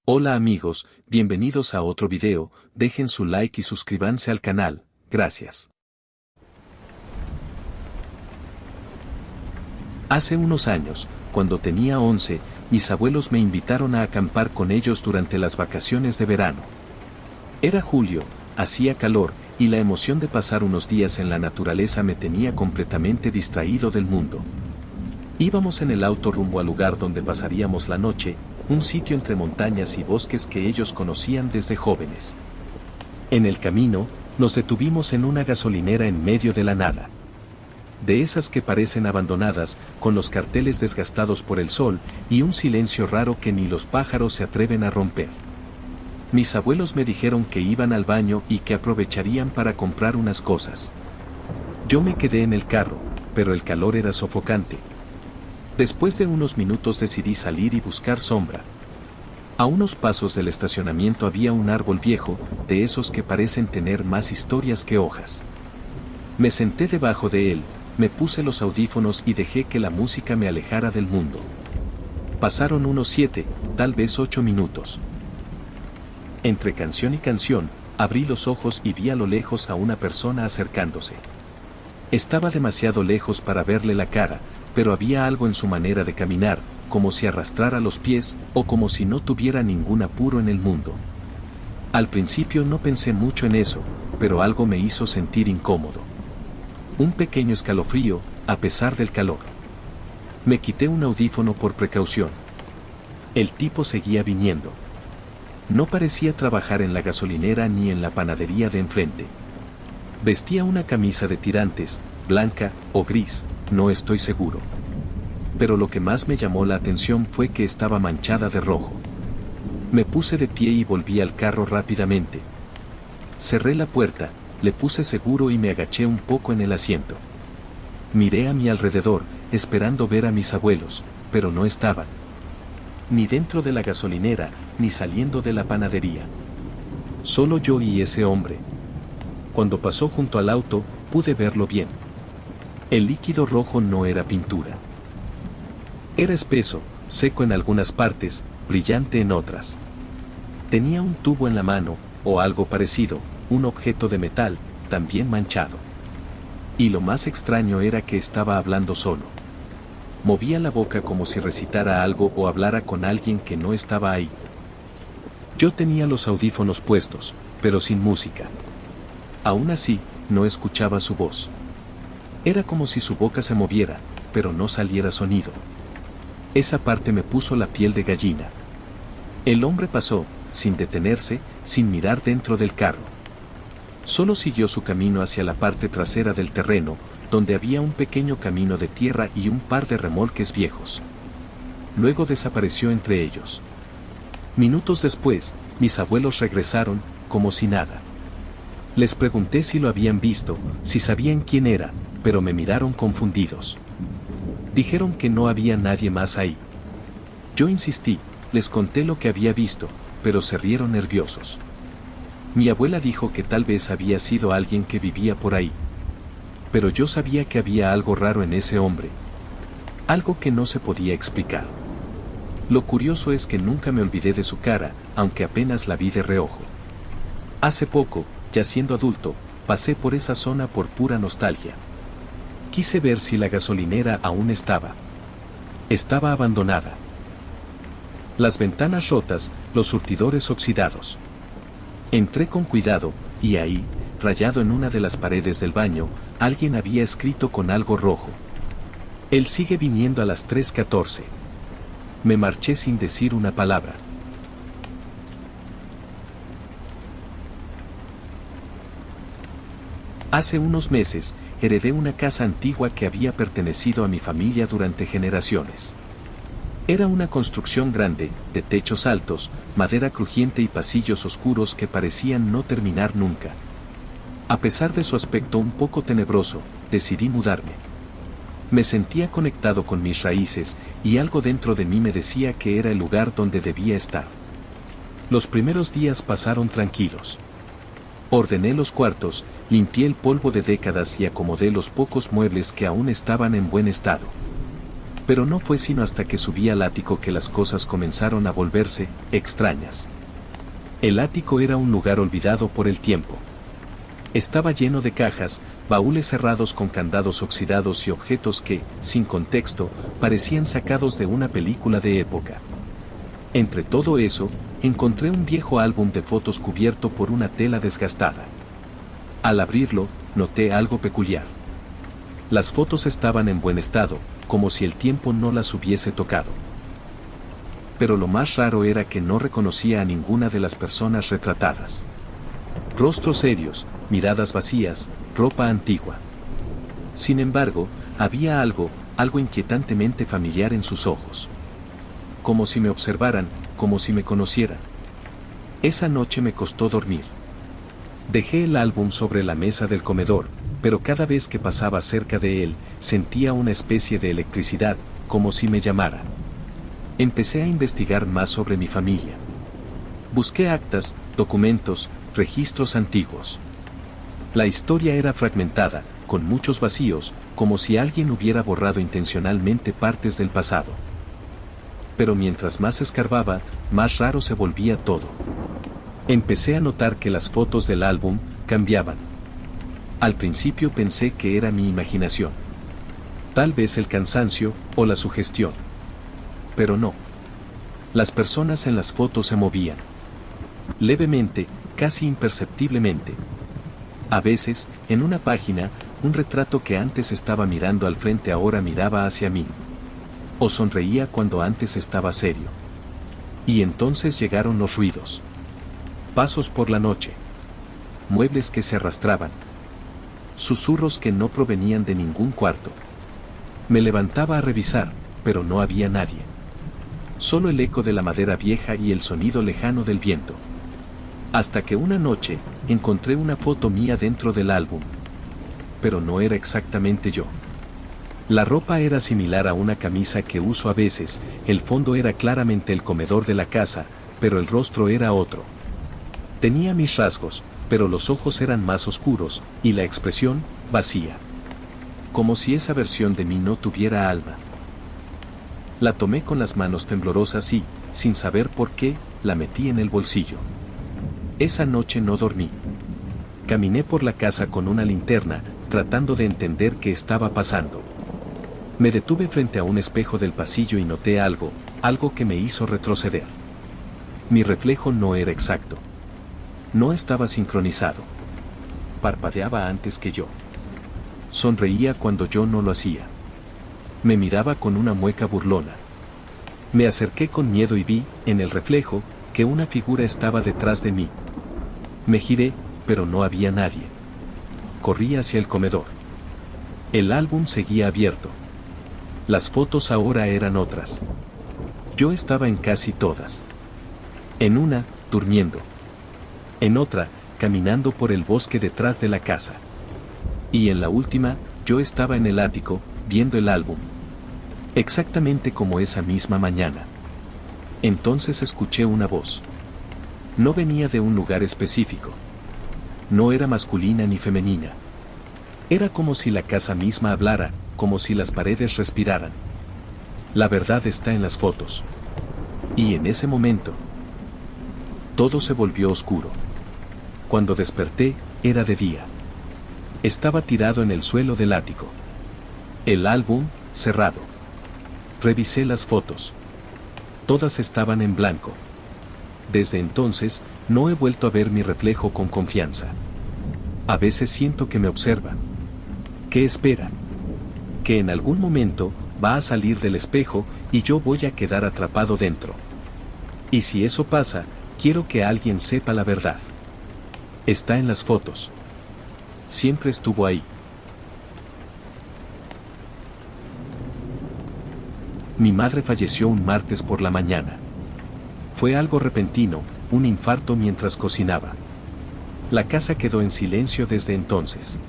Hola amigos, bienvenidos a otro video, dejen su like y suscríbanse al canal, gracias. Hace unos años, cuando tenía 11, mis abuelos me invitaron a acampar con ellos durante las vacaciones de verano. Era julio, hacía calor, y la emoción de pasar unos días en la naturaleza me tenía completamente distraído del mundo. Íbamos en el auto rumbo al lugar donde pasaríamos la noche, un sitio entre montañas y bosques que ellos conocían desde jóvenes. En el camino, nos detuvimos en una gasolinera en medio de la nada. De esas que parecen abandonadas, con los carteles desgastados por el sol, y un silencio raro que ni los pájaros se atreven a romper. Mis abuelos me dijeron que iban al baño y que aprovecharían para comprar unas cosas. Yo me quedé en el carro, pero el calor era sofocante. Después de unos minutos decidí salir y buscar sombra. A unos pasos del estacionamiento había un árbol viejo, de esos que parecen tener más historias que hojas. Me senté debajo de él, me puse los audífonos y dejé que la música me alejara del mundo. Pasaron unos 7, tal vez 8 minutos. Entre canción y canción, abrí los ojos y vi a lo lejos a una persona acercándose. Estaba demasiado lejos para verle la cara, pero había algo en su manera de caminar, como si arrastrara los pies, o como si no tuviera ningún apuro en el mundo. Al principio no pensé mucho en eso, pero algo me hizo sentir incómodo. Un pequeño escalofrío, a pesar del calor. Me quité un audífono por precaución. El tipo seguía viniendo. No parecía trabajar en la gasolinera ni en la panadería de enfrente. Vestía una camisa de tirantes, blanca o gris, no estoy seguro. Pero lo que más me llamó la atención fue que estaba manchada de rojo. Me puse de pie y volví al carro rápidamente. Cerré la puerta, le puse seguro y me agaché un poco en el asiento. Miré a mi alrededor, esperando ver a mis abuelos, pero no estaban. Ni dentro de la gasolinera, ni saliendo de la panadería. Solo yo y ese hombre. Cuando pasó junto al auto, pude verlo bien. El líquido rojo no era pintura. Era espeso, seco en algunas partes, brillante en otras. Tenía un tubo en la mano, o algo parecido, un objeto de metal, también manchado. Y lo más extraño era que estaba hablando solo. Movía la boca como si recitara algo o hablara con alguien que no estaba ahí. Yo tenía los audífonos puestos, pero sin música. Aún así, no escuchaba su voz. Era como si su boca se moviera, pero no saliera sonido. Esa parte me puso la piel de gallina. El hombre pasó, sin detenerse, sin mirar dentro del carro. Solo siguió su camino hacia la parte trasera del terreno, donde había un pequeño camino de tierra y un par de remolques viejos. Luego desapareció entre ellos. Minutos después, mis abuelos regresaron, como si nada. Les pregunté si lo habían visto, si sabían quién era, pero me miraron confundidos. Dijeron que no había nadie más ahí. Yo insistí, les conté lo que había visto, pero se rieron nerviosos. Mi abuela dijo que tal vez había sido alguien que vivía por ahí. Pero yo sabía que había algo raro en ese hombre. Algo que no se podía explicar. Lo curioso es que nunca me olvidé de su cara, aunque apenas la vi de reojo. Hace poco, ya siendo adulto, pasé por esa zona por pura nostalgia. Quise ver si la gasolinera aún estaba. Estaba abandonada. Las ventanas rotas, los surtidores oxidados. Entré con cuidado, y ahí, rayado en una de las paredes del baño, alguien había escrito con algo rojo. Él sigue viniendo a las 3:14. Me marché sin decir una palabra. Hace unos meses, heredé una casa antigua que había pertenecido a mi familia durante generaciones. Era una construcción grande, de techos altos, madera crujiente y pasillos oscuros que parecían no terminar nunca. A pesar de su aspecto un poco tenebroso, decidí mudarme. Me sentía conectado con mis raíces, y algo dentro de mí me decía que era el lugar donde debía estar. Los primeros días pasaron tranquilos. Ordené los cuartos, limpié el polvo de décadas y acomodé los pocos muebles que aún estaban en buen estado. Pero no fue sino hasta que subí al ático que las cosas comenzaron a volverse extrañas. El ático era un lugar olvidado por el tiempo. Estaba lleno de cajas, baúles cerrados con candados oxidados y objetos que, sin contexto, parecían sacados de una película de época. Entre todo eso, encontré un viejo álbum de fotos cubierto por una tela desgastada. Al abrirlo, noté algo peculiar. Las fotos estaban en buen estado, como si el tiempo no las hubiese tocado. Pero lo más raro era que no reconocía a ninguna de las personas retratadas. Rostros serios, miradas vacías, ropa antigua. Sin embargo, había algo inquietantemente familiar en sus ojos. Como si me observaran, como si me conocieran. Esa noche me costó dormir. Dejé el álbum sobre la mesa del comedor, pero cada vez que pasaba cerca de él, sentía una especie de electricidad, como si me llamara. Empecé a investigar más sobre mi familia. Busqué actas, documentos, registros antiguos. La historia era fragmentada, con muchos vacíos, como si alguien hubiera borrado intencionalmente partes del pasado. Pero mientras más escarbaba, más raro se volvía todo. Empecé a notar que las fotos del álbum cambiaban. Al principio pensé que era mi imaginación. Tal vez el cansancio o la sugestión. Pero no. Las personas en las fotos se movían. Levemente, casi imperceptiblemente. A veces, en una página, un retrato que antes estaba mirando al frente ahora miraba hacia mí. O sonreía cuando antes estaba serio. Y entonces llegaron los ruidos. Pasos por la noche. Muebles que se arrastraban. Susurros que no provenían de ningún cuarto. Me levantaba a revisar, pero no había nadie. Solo el eco de la madera vieja y el sonido lejano del viento. Hasta que una noche, encontré una foto mía dentro del álbum. Pero no era exactamente yo. La ropa era similar a una camisa que uso a veces, el fondo era claramente el comedor de la casa, pero el rostro era otro. Tenía mis rasgos, pero los ojos eran más oscuros, y la expresión, vacía. Como si esa versión de mí no tuviera alma. La tomé con las manos temblorosas y, sin saber por qué, la metí en el bolsillo. Esa noche no dormí. Caminé por la casa con una linterna, tratando de entender qué estaba pasando. Me detuve frente a un espejo del pasillo y noté algo que me hizo retroceder. Mi reflejo no era exacto. No estaba sincronizado. Parpadeaba antes que yo. Sonreía cuando yo no lo hacía. Me miraba con una mueca burlona. Me acerqué con miedo y vi, en el reflejo, que una figura estaba detrás de mí. Me giré, pero no había nadie. Corrí hacia el comedor. El álbum seguía abierto. Las fotos ahora eran otras. Yo estaba en casi todas. En una, durmiendo. En otra, caminando por el bosque detrás de la casa. Y en la última, yo estaba en el ático, viendo el álbum. Exactamente como esa misma mañana. Entonces escuché una voz. No venía de un lugar específico. No era masculina ni femenina. Era como si la casa misma hablara, como si las paredes respiraran. La verdad está en las fotos. Y en ese momento, todo se volvió oscuro. Cuando desperté, era de día. Estaba tirado en el suelo del ático. El álbum, cerrado. Revisé las fotos. Todas estaban en blanco. Desde entonces, no he vuelto a ver mi reflejo con confianza. A veces siento que me observa. ¿Qué espera? Que en algún momento, va a salir del espejo, y yo voy a quedar atrapado dentro. Y si eso pasa, quiero que alguien sepa la verdad. Está en las fotos. Siempre estuvo ahí. Mi madre falleció un martes por la mañana. Fue algo repentino, un infarto mientras cocinaba. La casa quedó en silencio desde entonces.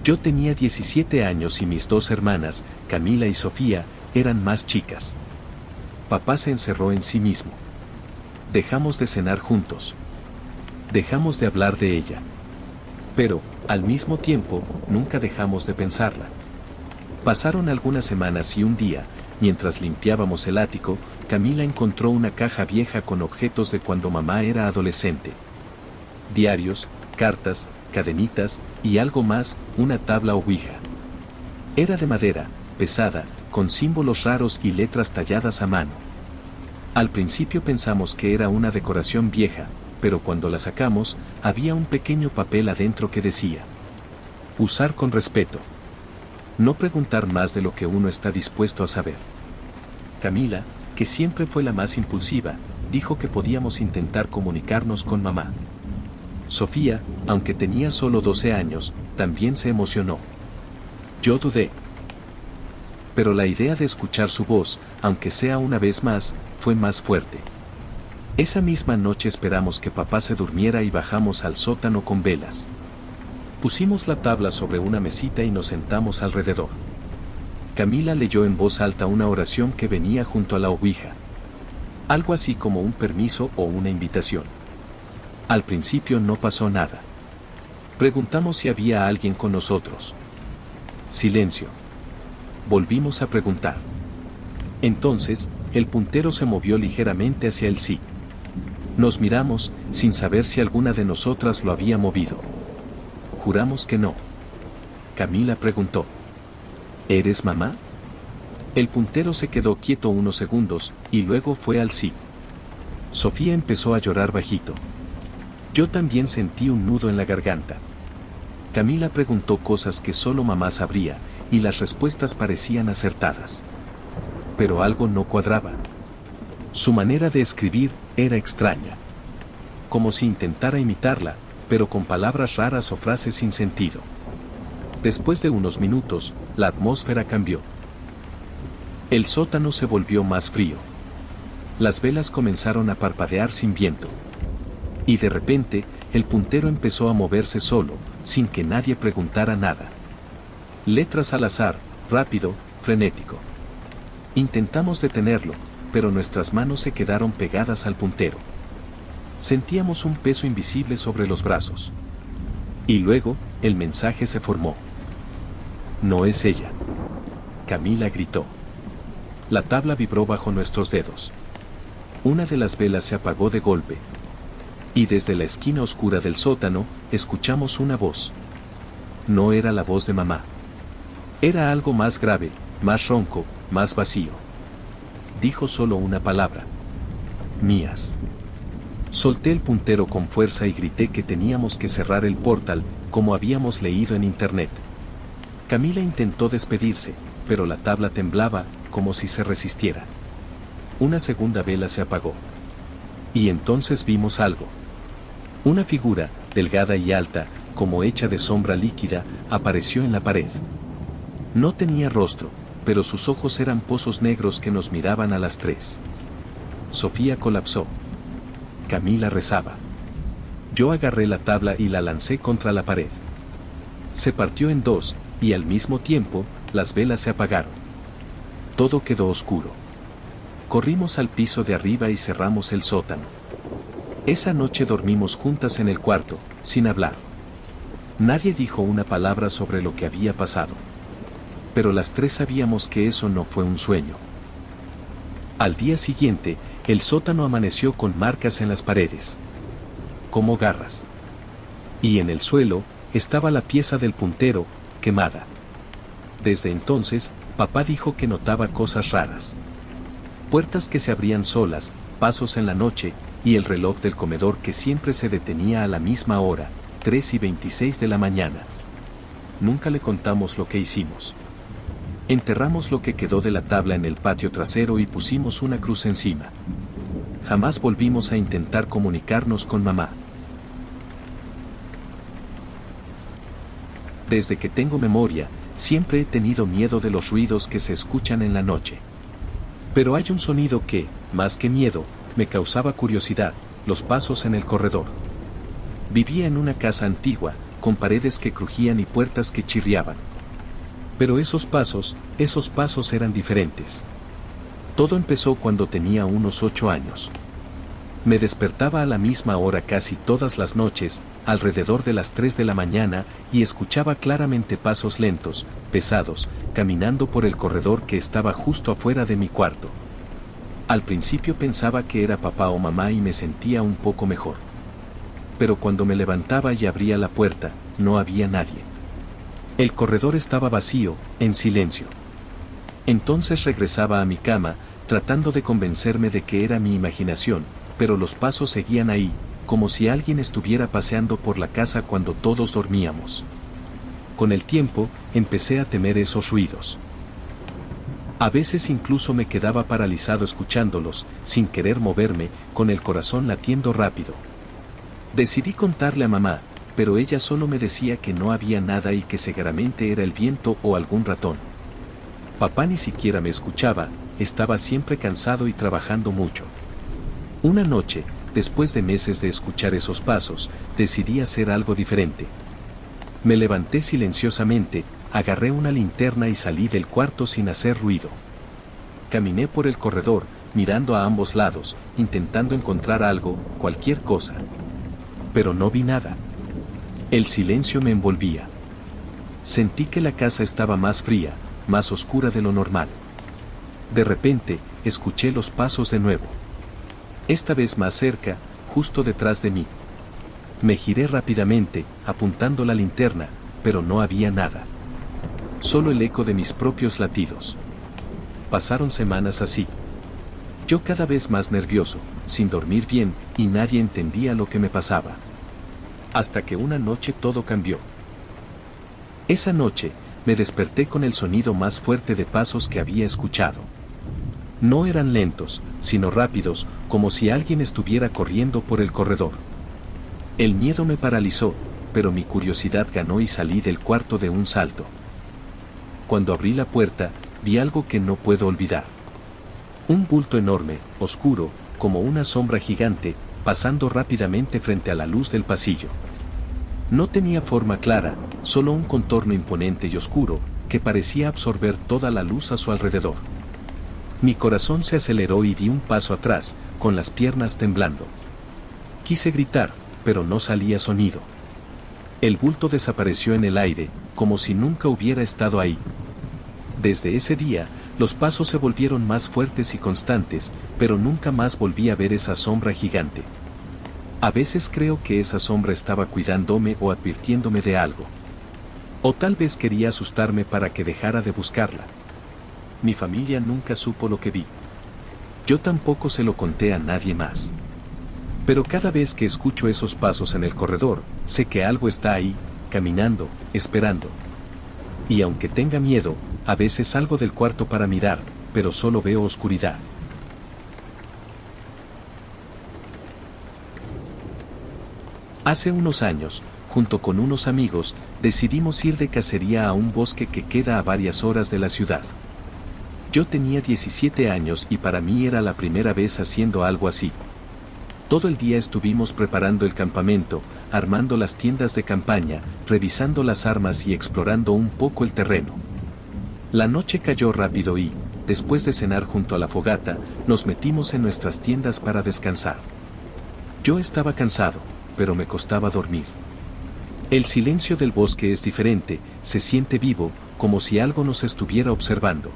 Yo tenía 17 años y mis dos hermanas, Camila y Sofía, eran más chicas. Papá se encerró en sí mismo. Dejamos de cenar juntos. Dejamos de hablar de ella. Pero, al mismo tiempo, nunca dejamos de pensarla. Pasaron algunas semanas y un día, mientras limpiábamos el ático, Camila encontró una caja vieja con objetos de cuando mamá era adolescente. Diarios, cartas, cadenitas y algo más, una tabla ouija. Era de madera, pesada, con símbolos raros y letras talladas a mano. Al principio pensamos que era una decoración vieja, pero cuando la sacamos, había un pequeño papel adentro que decía: usar con respeto. No preguntar más de lo que uno está dispuesto a saber. Camila, que siempre fue la más impulsiva, dijo que podíamos intentar comunicarnos con mamá. Sofía, aunque tenía solo 12 años, también se emocionó. Yo dudé. Pero la idea de escuchar su voz, aunque sea una vez más, fue más fuerte. Esa misma noche esperamos que papá se durmiera y bajamos al sótano con velas. Pusimos la tabla sobre una mesita y nos sentamos alrededor. Camila leyó en voz alta una oración que venía junto a la ouija. Algo así como un permiso o una invitación. Al principio no pasó nada. Preguntamos si había alguien con nosotros. Silencio. Volvimos a preguntar. Entonces, el puntero se movió ligeramente hacia el sí. Nos miramos, sin saber si alguna de nosotras lo había movido. Juramos que no. Camila preguntó: ¿eres mamá? El puntero se quedó quieto unos segundos, y luego fue al sí. Sofía empezó a llorar bajito. Yo también sentí un nudo en la garganta. Camila preguntó cosas que solo mamá sabría, y las respuestas parecían acertadas. Pero algo no cuadraba. Su manera de escribir era extraña. Como si intentara imitarla, pero con palabras raras o frases sin sentido. Después de unos minutos, la atmósfera cambió. El sótano se volvió más frío. Las velas comenzaron a parpadear sin viento. Y de repente, el puntero empezó a moverse solo, sin que nadie preguntara nada. Letras al azar, rápido, frenético. Intentamos detenerlo, pero nuestras manos se quedaron pegadas al puntero. Sentíamos un peso invisible sobre los brazos. Y luego, el mensaje se formó. No es ella. Camila gritó. La tabla vibró bajo nuestros dedos. Una de las velas se apagó de golpe. Y desde la esquina oscura del sótano, escuchamos una voz. No era la voz de mamá. Era algo más grave, más ronco, más vacío. Dijo solo una palabra. Mías. Solté el puntero con fuerza y grité que teníamos que cerrar el portal, como habíamos leído en internet. Camila intentó despedirse, pero la tabla temblaba, como si se resistiera. Una segunda vela se apagó. Y entonces vimos algo. Una figura, delgada y alta, como hecha de sombra líquida, apareció en la pared. No tenía rostro, pero sus ojos eran pozos negros que nos miraban a las tres. Sofía colapsó. Camila rezaba. Yo agarré la tabla y la lancé contra la pared. Se partió en dos, y al mismo tiempo, las velas se apagaron. Todo quedó oscuro. Corrimos al piso de arriba y cerramos el sótano. Esa noche dormimos juntas en el cuarto, sin hablar. Nadie dijo una palabra sobre lo que había pasado. Pero las tres sabíamos que eso no fue un sueño. Al día siguiente, el sótano amaneció con marcas en las paredes. Como garras. Y en el suelo, estaba la pieza del puntero, quemada. Desde entonces, papá dijo que notaba cosas raras. Puertas que se abrían solas, pasos en la noche, y el reloj del comedor que siempre se detenía a la misma hora, 3:26 de la mañana. Nunca le contamos lo que hicimos. Enterramos lo que quedó de la tabla en el patio trasero y pusimos una cruz encima. Jamás volvimos a intentar comunicarnos con mamá. Desde que tengo memoria, siempre he tenido miedo de los ruidos que se escuchan en la noche. Pero hay un sonido que, más que miedo, me causaba curiosidad: los pasos en el corredor. Vivía en una casa antigua, con paredes que crujían y puertas que chirriaban. Pero esos pasos eran diferentes. Todo empezó cuando tenía unos 8 años. Me despertaba a la misma hora casi todas las noches, alrededor de las 3 de la mañana, y escuchaba claramente pasos lentos, pesados, caminando por el corredor que estaba justo afuera de mi cuarto. Al principio pensaba que era papá o mamá y me sentía un poco mejor. Pero cuando me levantaba y abría la puerta, no había nadie. El corredor estaba vacío, en silencio. Entonces regresaba a mi cama, tratando de convencerme de que era mi imaginación, pero los pasos seguían ahí, como si alguien estuviera paseando por la casa cuando todos dormíamos. Con el tiempo, empecé a temer esos ruidos. A veces incluso me quedaba paralizado escuchándolos, sin querer moverme, con el corazón latiendo rápido. Decidí contarle a mamá, pero ella solo me decía que no había nada y que seguramente era el viento o algún ratón. Papá ni siquiera me escuchaba, estaba siempre cansado y trabajando mucho. Una noche, después de meses de escuchar esos pasos, decidí hacer algo diferente. Me levanté silenciosamente, agarré una linterna y salí del cuarto sin hacer ruido. Caminé por el corredor, mirando a ambos lados, intentando encontrar algo, cualquier cosa. Pero no vi nada. El silencio me envolvía. Sentí que la casa estaba más fría, más oscura de lo normal. De repente, escuché los pasos de nuevo. Esta vez más cerca, justo detrás de mí. Me giré rápidamente, apuntando la linterna, pero no había nada. Solo el eco de mis propios latidos. Pasaron semanas así. Yo cada vez más nervioso, sin dormir bien, y nadie entendía lo que me pasaba. Hasta que una noche todo cambió. Esa noche, me desperté con el sonido más fuerte de pasos que había escuchado. No eran lentos, sino rápidos, como si alguien estuviera corriendo por el corredor. El miedo me paralizó, pero mi curiosidad ganó y salí del cuarto de un salto. Cuando abrí la puerta, vi algo que no puedo olvidar. Un bulto enorme, oscuro, como una sombra gigante, pasando rápidamente frente a la luz del pasillo. No tenía forma clara, solo un contorno imponente y oscuro, que parecía absorber toda la luz a su alrededor. Mi corazón se aceleró y di un paso atrás, con las piernas temblando. Quise gritar, pero no salía sonido. El bulto desapareció en el aire, como si nunca hubiera estado ahí. Desde ese día, los pasos se volvieron más fuertes y constantes, pero nunca más volví a ver esa sombra gigante. A veces creo que esa sombra estaba cuidándome o advirtiéndome de algo. O tal vez quería asustarme para que dejara de buscarla. Mi familia nunca supo lo que vi. Yo tampoco se lo conté a nadie más. Pero cada vez que escucho esos pasos en el corredor, sé que algo está ahí, caminando, esperando. Y aunque tenga miedo, a veces salgo del cuarto para mirar, pero solo veo oscuridad. Hace unos años, junto con unos amigos, decidimos ir de cacería a un bosque que queda a varias horas de la ciudad. Yo tenía 17 años y para mí era la primera vez haciendo algo así. Todo el día estuvimos preparando el campamento, armando las tiendas de campaña, revisando las armas y explorando un poco el terreno. La noche cayó rápido y, después de cenar junto a la fogata, nos metimos en nuestras tiendas para descansar. Yo estaba cansado, pero me costaba dormir. El silencio del bosque es diferente, se siente vivo, como si algo nos estuviera observando.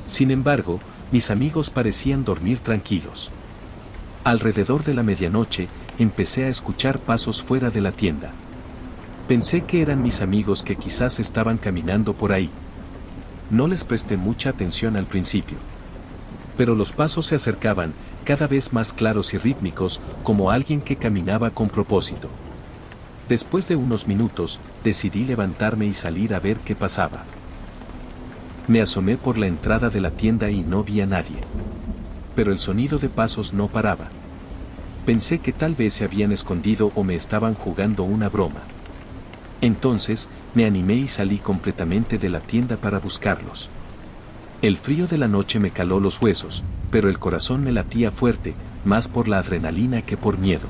Sin embargo, mis amigos parecían dormir tranquilos. Alrededor de la medianoche, empecé a escuchar pasos fuera de la tienda. Pensé que eran mis amigos que quizás estaban caminando por ahí. No les presté mucha atención al principio. Pero los pasos se acercaban, cada vez más claros y rítmicos, como alguien que caminaba con propósito. Después de unos minutos, decidí levantarme y salir a ver qué pasaba. Me asomé por la entrada de la tienda y no vi a nadie. Pero el sonido de pasos no paraba. Pensé que tal vez se habían escondido o me estaban jugando una broma. Entonces, me animé y salí completamente de la tienda para buscarlos. El frío de la noche me caló los huesos, pero el corazón me latía fuerte, más por la adrenalina que por miedo.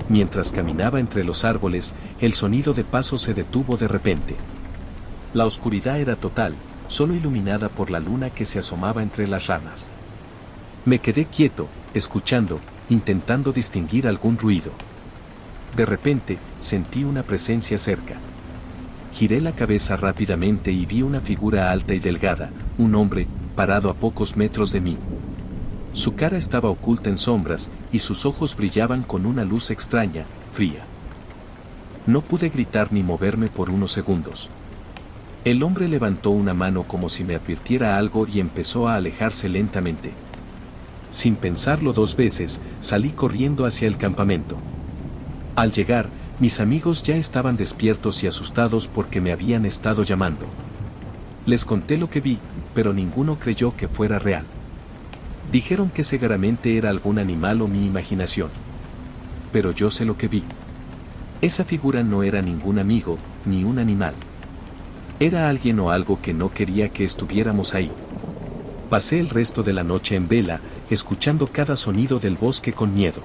Mientras caminaba entre los árboles, el sonido de pasos se detuvo de repente. La oscuridad era total, solo iluminada por la luna que se asomaba entre las ramas. Me quedé quieto, escuchando, intentando distinguir algún ruido. De repente, sentí una presencia cerca. Giré la cabeza rápidamente y vi una figura alta y delgada, un hombre, parado a pocos metros de mí. Su cara estaba oculta en sombras, y sus ojos brillaban con una luz extraña, fría. No pude gritar ni moverme por unos segundos. El hombre levantó una mano como si me advirtiera algo y empezó a alejarse lentamente. Sin pensarlo dos veces, salí corriendo hacia el campamento. Al llegar, mis amigos ya estaban despiertos y asustados porque me habían estado llamando. Les conté lo que vi, pero ninguno creyó que fuera real. Dijeron que seguramente era algún animal o mi imaginación. Pero yo sé lo que vi. Esa figura no era ningún amigo, ni un animal. Era alguien o algo que no quería que estuviéramos ahí. Pasé el resto de la noche en vela, escuchando cada sonido del bosque con miedo.